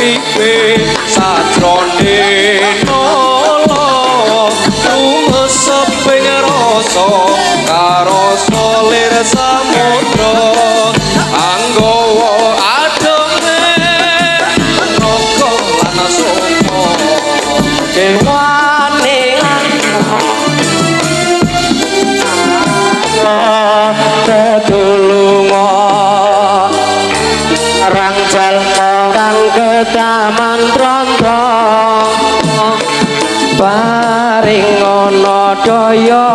uripe sajroning nolo tumesep ing rasa karo solir samudra anggawa ademe raga lan soma dewane tetulunga rang jalma kang ketaman pranto paring ana daya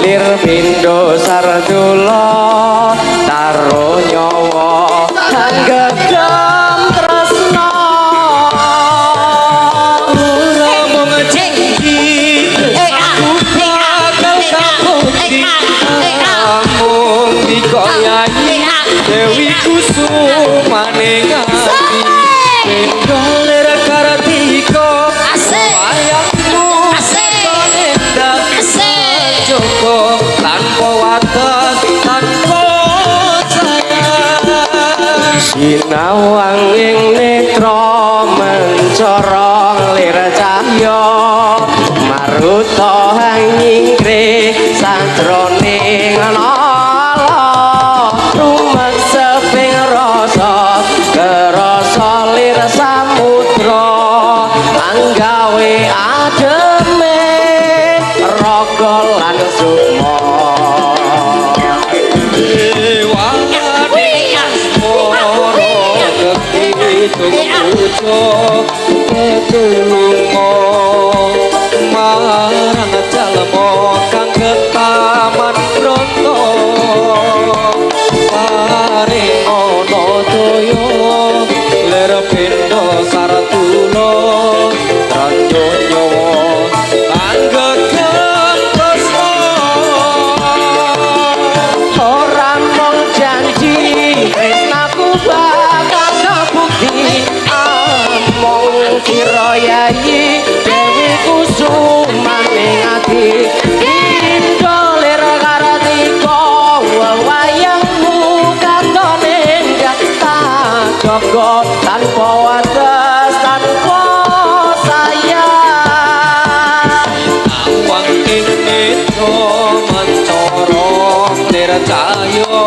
lir pindho sardula karo nyawa gegem tresna ora mung janji aku bakal kabukti mung dikoyahi Dewi Kusumane ngati pindho lir kartika wayangmu konenda Joko tanpa wates tanpa sayang sinawang ing netra mencorong lir cahya maruta nyingkre santroning nala rumesep ing rasa kerasa lir samudra anggawe ademe raga lan sukma tetulunga marang jalma kang ketaman pranto paring ana daya lir pindho saratula ranyo nyawa anggegem tresna ora mung janji tresnaku bakal kabukti among sira yayi Dewi Kusumane ngati pindho lir kartika wayangmu katone ndata jaga tanpa wates tanpa sayang awang ing netra mencorong lir cahya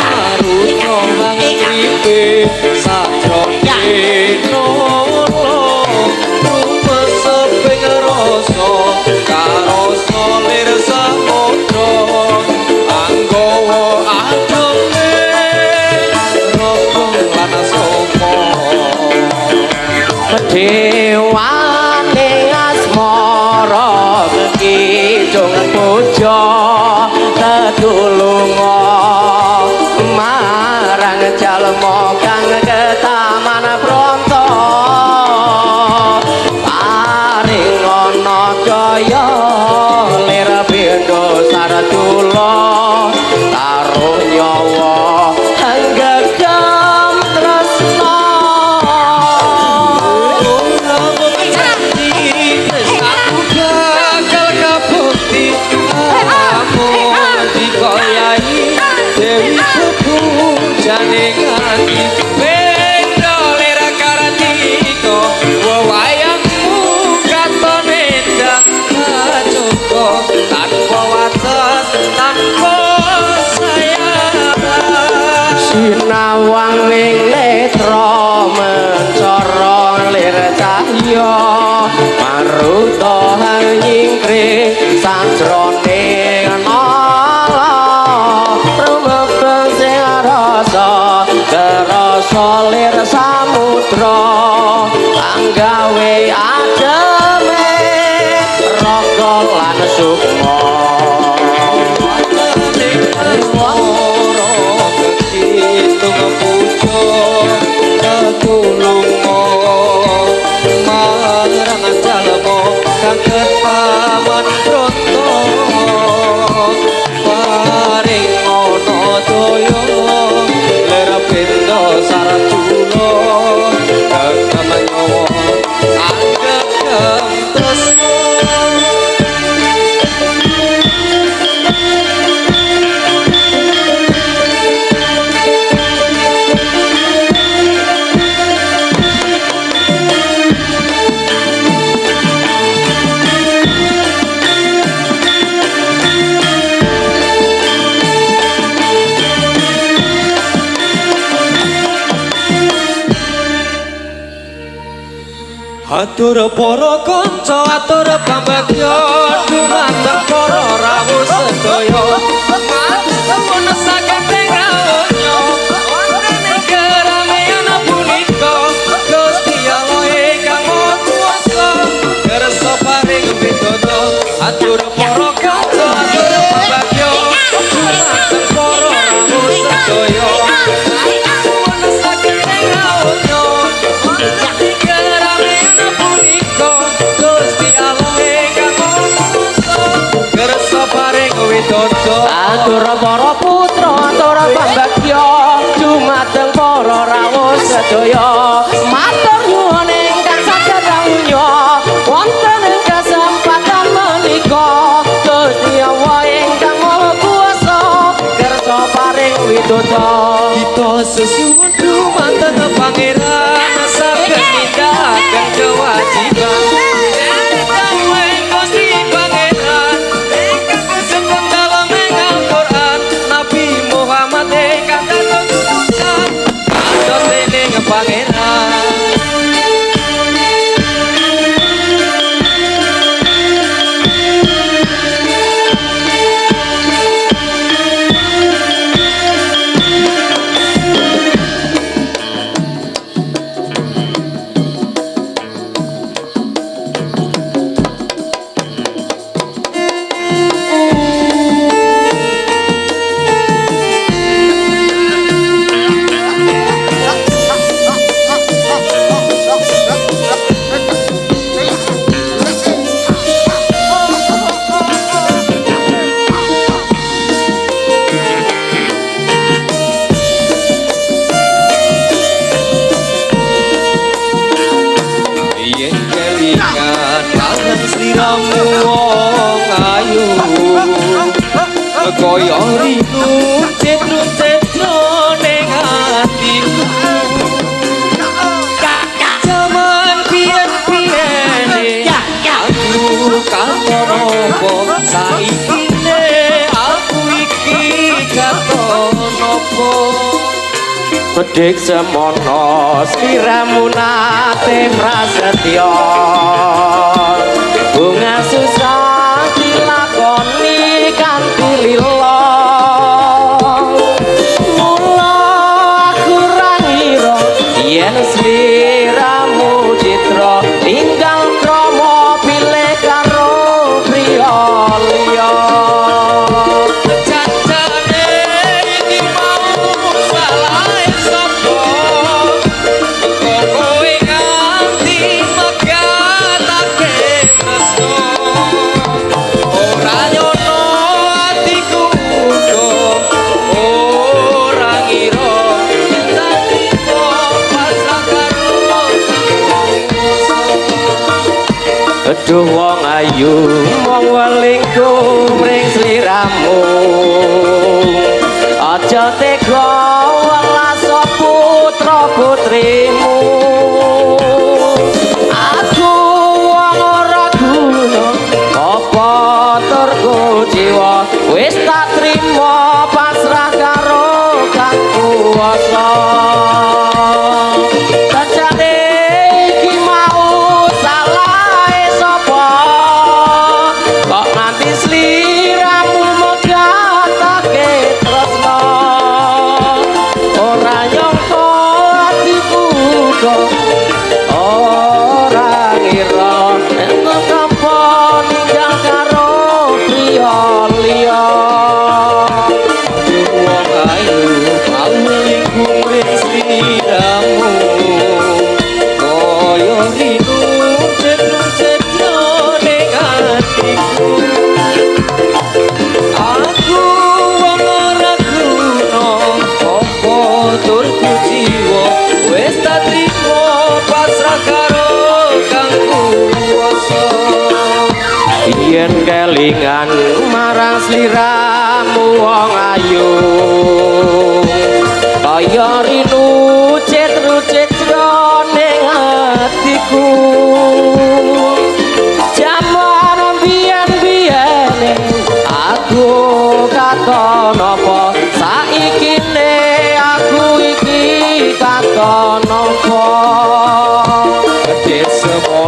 arunya uripe sajroning nolo tumesep ing rasa karo solir samudra anggawa ademe raga lan soma dewane asmara kidung puja tetulunga marang jalma kang ketaman pranto paring ana daya lir pindho saratula karo nyawa gegem tresna ora mung janji aku bakal kabukti amung dikoyahi Dewi Kusumane ngati pindho lir kartika wayangmu katone ndak Joko tanpa wates tanpa sayang sinawang ing netra mencorong lir cahya maruta nyingkre sanjroning nala rumebeng sing rasa kerasa lir samudra anggawe ademe raga lan sukma tetulunga marang jalma kang ketaman pranto paring ana daya lir pindho saratula gegem nyawa anggegem Atur para kanca atur pambagya dumateng para rawuh sedaya matur saking teng rawuhnya wonten ing keramaian punika Gusti Allah ingkang Maha Kuwasa kersa paring pitutur atur para kanca atur pambagya dumateng para rawuh sedaya matur saking teng rawuhnya wonten ing keramaian atur para putra atur pambagya dumateng para rawuh sedaya matur nyuwun ingkang saged kawunya wonten ing kesempatan menika Gusti Allah ingkang Maha Kuwasa kersa paring widodha kita sesuwun dumateng pangeran saged nindakaken kewajiban pangeran kaya rinu cetro ning atiku jaman biyen-biyene aku katon apa saiki aku iki katon apa bedhik semono sliramu nate prasetya bunga susah dilakoni kanthi lila mula aku ra ngira yen sliramu citra tinggal krama pilih karo priya liya jajane iki mau salah sapa kowe nganti megatake tresno ora nyono atiku ora ngira cintaku pasrah karo aduh wong ayu mong welingku mring sliramu aja tega welas putra putrimu aku wong ora guna apa turku jiwa wis tak trima pasrah karo Kang Kuwasa kancane iki mau salahe sapa kok nganti sliramu megatake tresna ora nyangka atiku kok ora ngira entuk tanpa ninggal karo priya liya wong ayu pamliku mring sliramu kaya rinu cetro ning atiku aku wong ora guna apa turku jiwa wis tak trimo pasrah karo Kang Kuwasa yen kelingan marang sliramu wong ayu kaya rinu cetro ning atiku jaman biyen-biyene aku katon apa saiki aku iki katon apa gedhe semono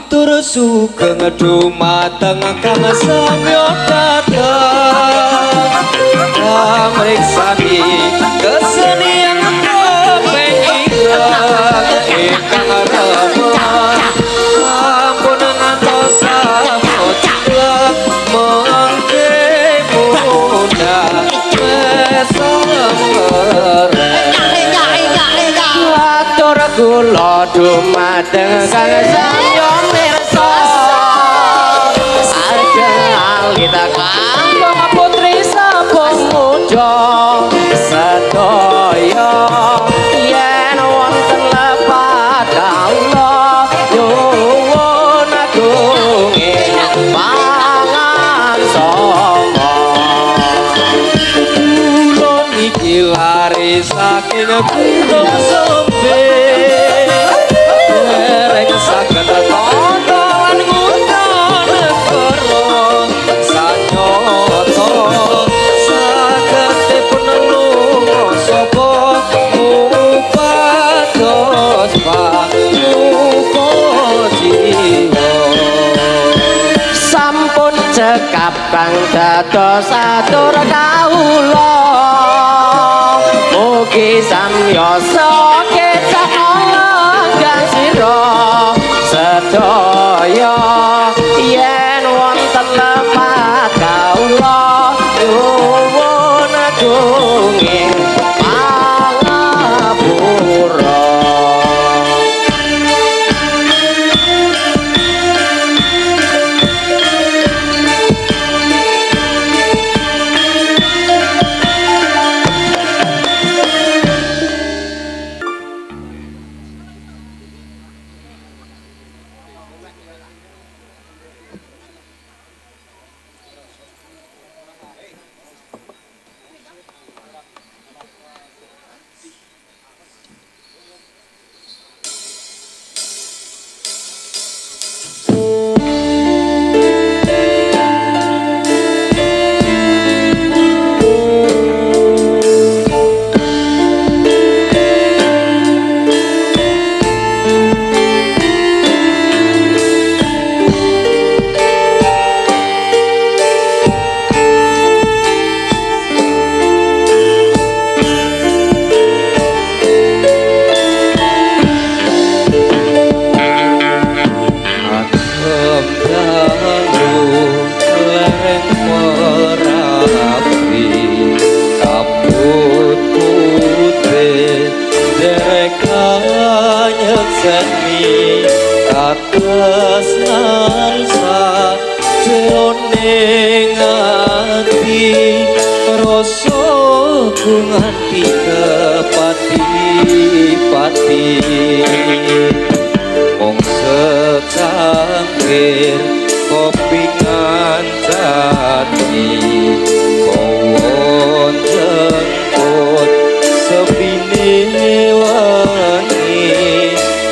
Matur sugeng dumateng kang samya dateng pamriksani kesenian topeng ireng ingkang remen sampun ngantos samoceklek mengke muda Atur kula dumateng kang samya mirsa ajeng alita kampung putri sampun muja sedaya yen wonten lepat kawula nyuwun agung ing pangaksama kula niki lari saking gunung sombe dereng saged tontonan ngundang negara sanyata sagedipun lunga sapa mupados pamuka jiwa sampun cekap kang dados atur kawula mugi samyasa kecap langgang sira sedaya yen wonten lepat kawula nyuwun agung ing pangapura nganti kepati-pati mong secangkir kopi ngancani kowon jengkot sepine wangi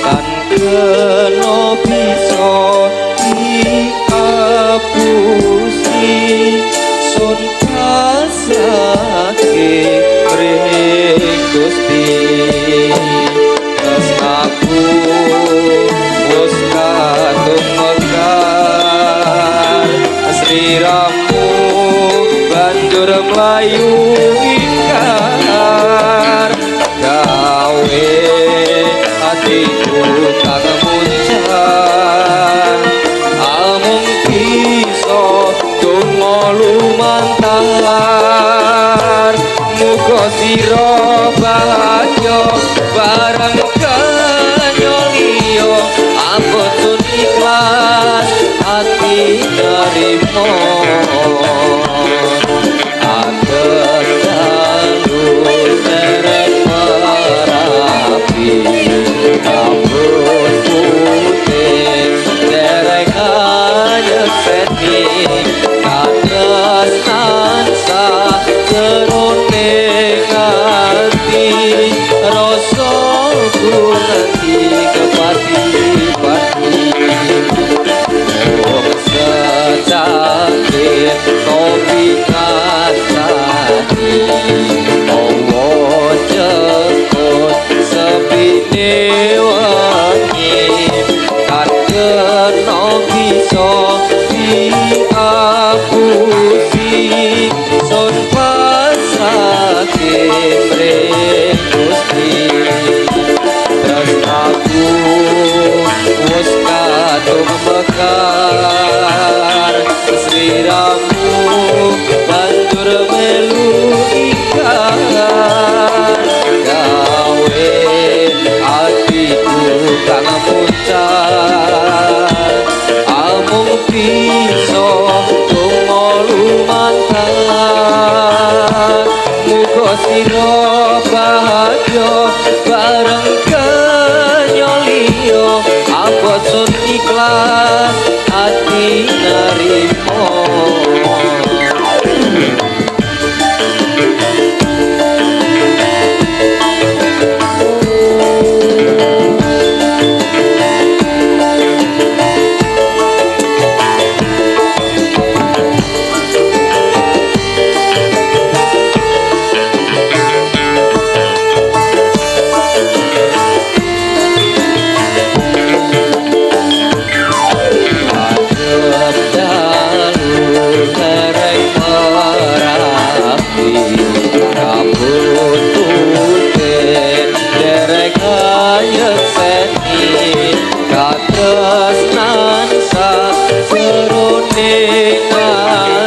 kan kena bisa diapusi sun kasake Gusti aku wis katung mekar sliramu banjur mlayu ingkar gawe hatiku kang muncan amung bisa donga lumantar muga sira bahagia bareng kanyoliyo ampun ikhlas hati nerimo atur dalu derek merapi ampun putih derek anyeseni katres nansa jerone rasa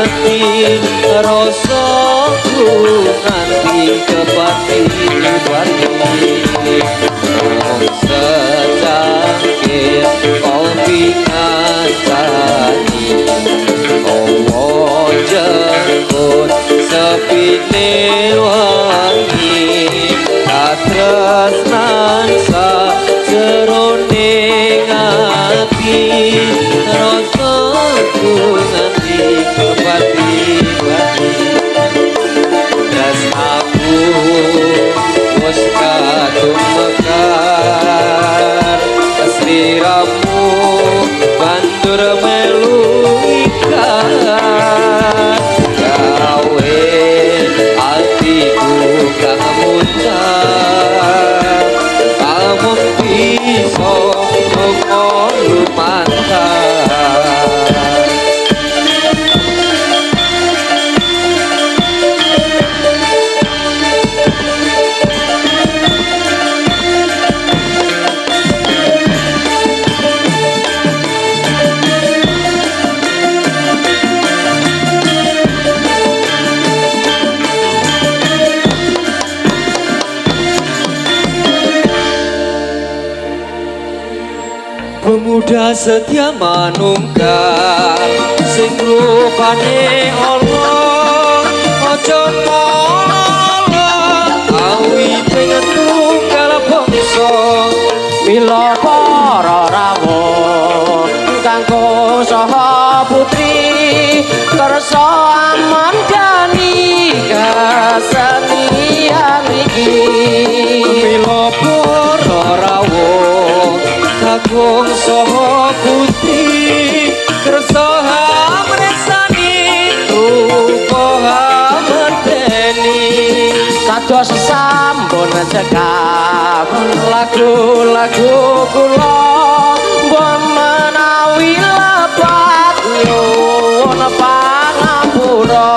ati rasaku nganti kepati-pati mung secangkir kopi ngancani owo jemput sepine wangi katresnan sajroning ati rasaku nganti kepati-pati das aku wis kadung mekar sliramu bandur melu ikan gawe atiku kang muncak kamu bisa lumantar pemuda setia manunggal sing rupane Allah aja nolak awi tunggal bangsa mila para rawuh kanggo saha putri kersa amandani kasenian iki mila para rawuh kagung saha putri kersa amresani rupa amardeni kados sampun cekap lagu-lagu kula mbon menawi lepat nyuwun pangapura.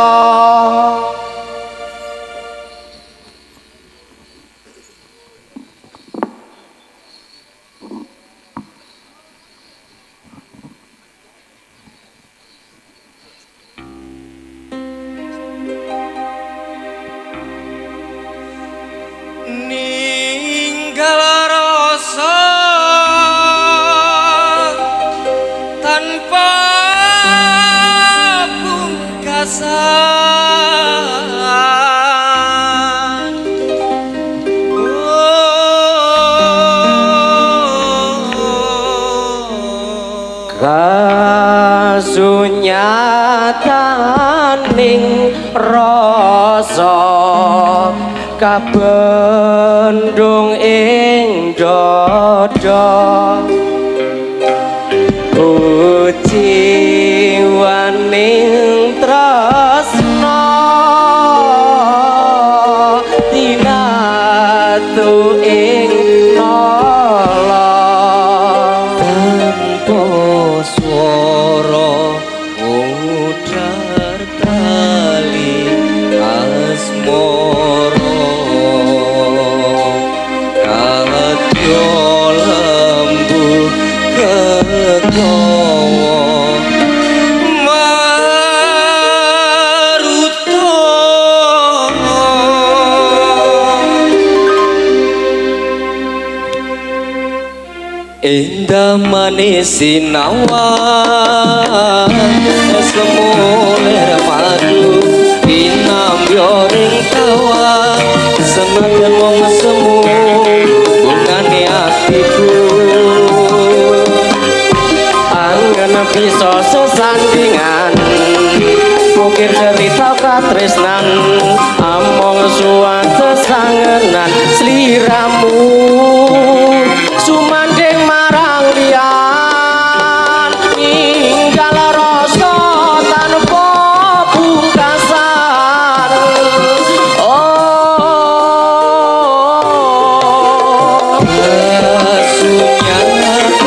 ninggal rasa tanpa pungkasan kasunyataning rasa kabendung ing dada ujiwaning tresna tinatu ing nala tanpa swara udar tali asmara kadya lembu kegawa maruta indah manis sinawan semuler madu pinambyoring tawa senajan wong semu bungane atiku anggen bisa sesandingan ukir cerita katresnan among suwan sesangenan sliramu sumanding marang liyan ninggal rasa tanpa pungkasan oh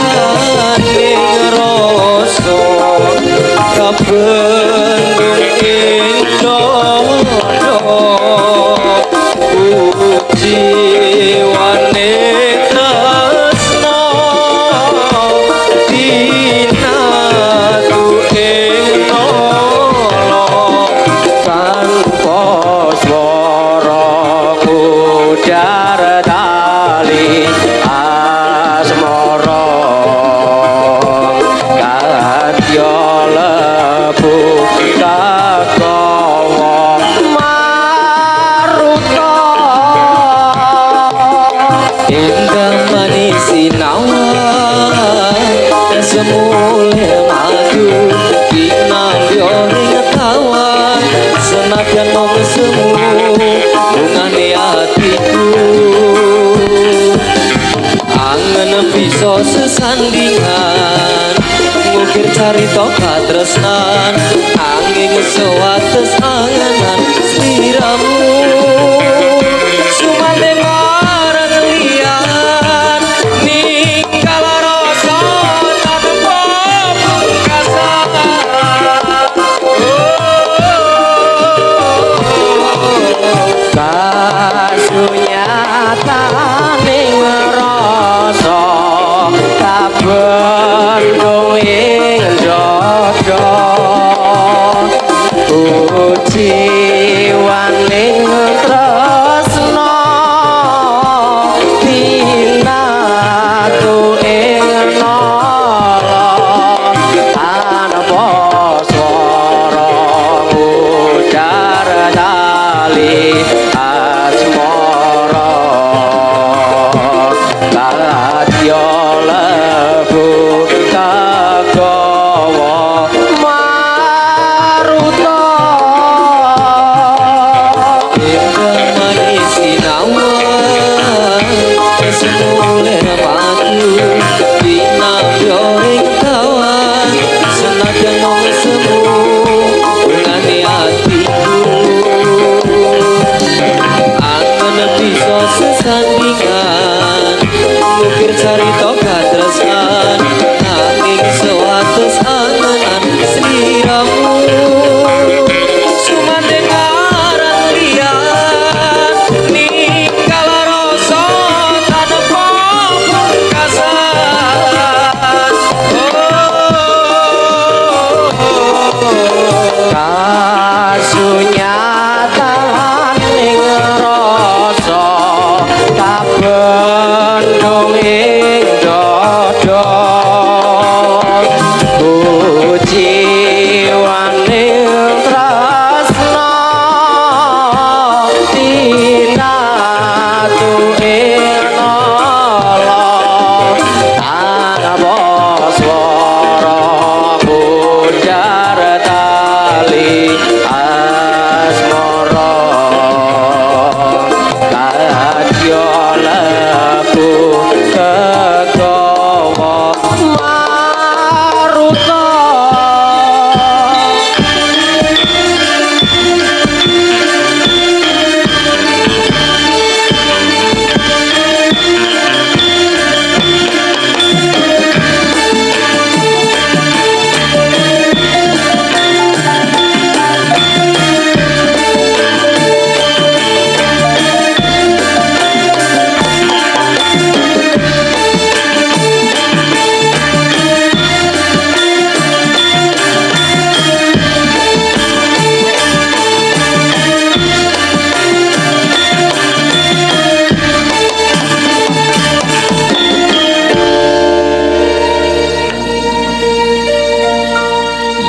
kasunyataning rasa kabendung ing dada ujiwane tresna tinatu ing nala senajan mong semu bungane hatiku angen bisa sesandingan ngukir carita katresnan angin sewates angenan sliramu sumane marang liyan ninggal rasa tanpa pungkasan kasunyataning rasa kabendung ing dada ujiwaning tresna tinatu ing nala tanpa swara ujar tali asmara kadya lebu kagawa maruta indah manis sinawan semule matu binabyo ing kawan senajan mong semu bungane hatiku angen bisa sesandingan ngukir carita katresnan nanging sewates angenan sliramu sumante ngaran liyan ninggal rasa tanpa pungkasan kasunyataning rasa kabendung ing dada ujiwaning tresna tinatu ing nala tanpa swara ujar tali asmara kadya lebu kagawa maruta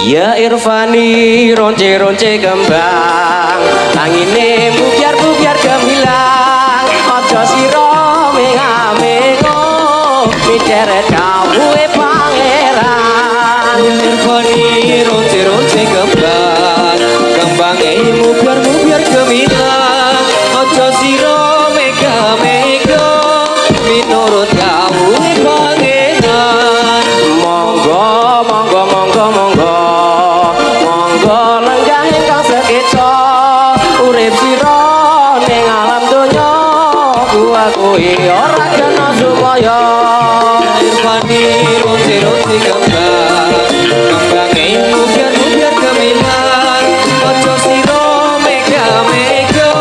ya Irfani ronce-ronce kembang angine bubyar-bubyar gemilang aja sira menga-mengo miceret dawuhe pangeran Irfani ronce-ronce kembang kembange mubyar-mubyar gemilang aja sira mega-mega minurut dawuhe pangeran monggo monggo monggo monggo monggo lenggah ingkang sekeca urip sira ning alam donya kuwi ora kena supaya Irfani ronce-ronce kembang kembange mubyar-mubyar gemilang aja sira mega-mega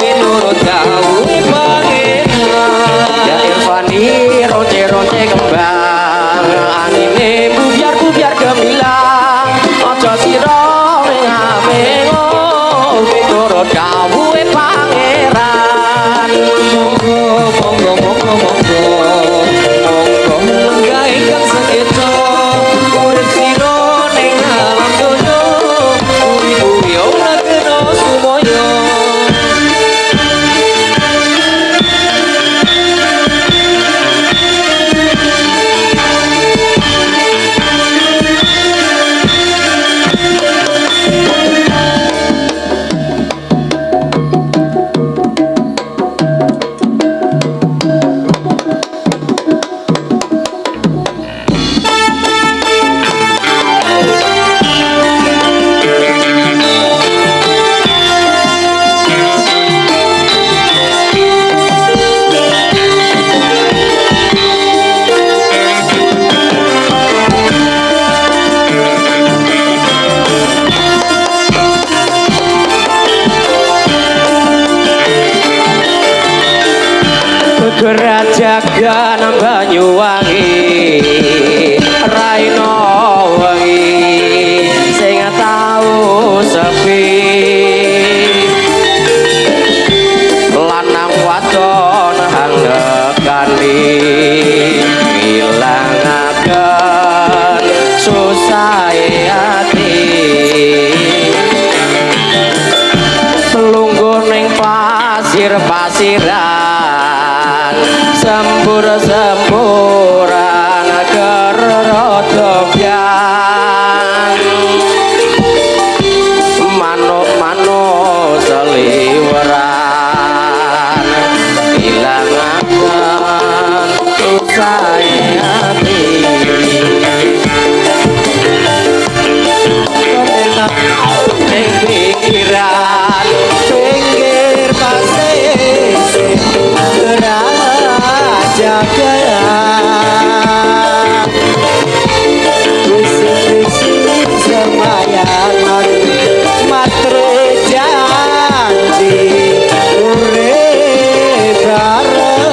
minurut dawuhe pangeran ya Irfani ronce-ronce kembang angine bubyar-bubyar gemilang aja sira menga-mengo miturut dawuhe pangeran monggo monggo monggo monggo monggo lenggah ingkang sekeca urip sira ning alam donya kuwi ora kena sumaya jagan Banyuwangi raina wengi sing tau sepi lanang wadon hanggekani ngilangaken susah ati selungguh ning pasir-pasiran sembur-semburan kerodobyan manuk-manuk seliweran ilangaken susah ati ning pinggiran pinggir pasir Rajagan bisik-bisik semayan matre janji urip bareng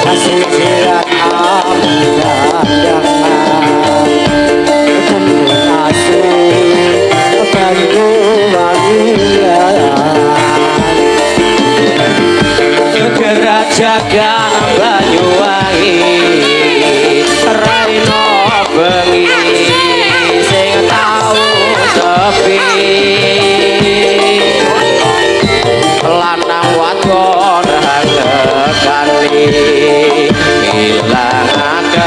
kasih jiran jagan Banyuwangi raina bengi sing tau sepi lanang wadon hanggekani ilangaken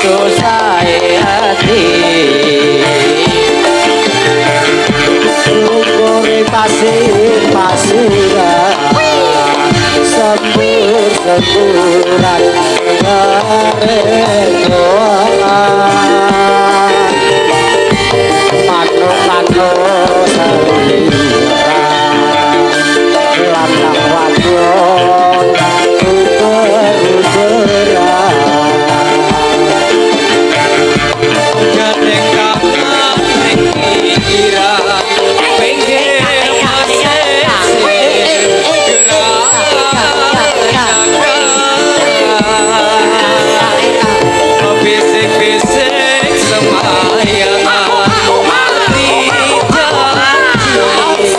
susah ati lumure pasir-pasiran sembur-semburan ngerendoan manuk-manuk seliweran lanang wadon uber-uberan gandeng kangen ning pinggiran pinggir pasir bisik-bisik semayan mati janji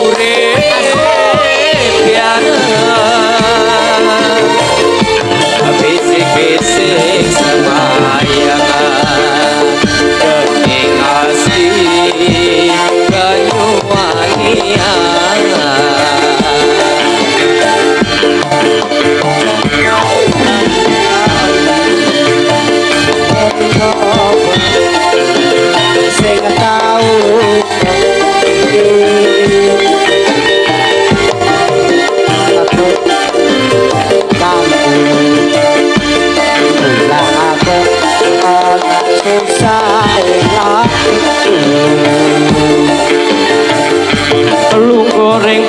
urip pianan bisik-bisik semayan kening asih Banyuwangian sing tau aku susah lungguh ring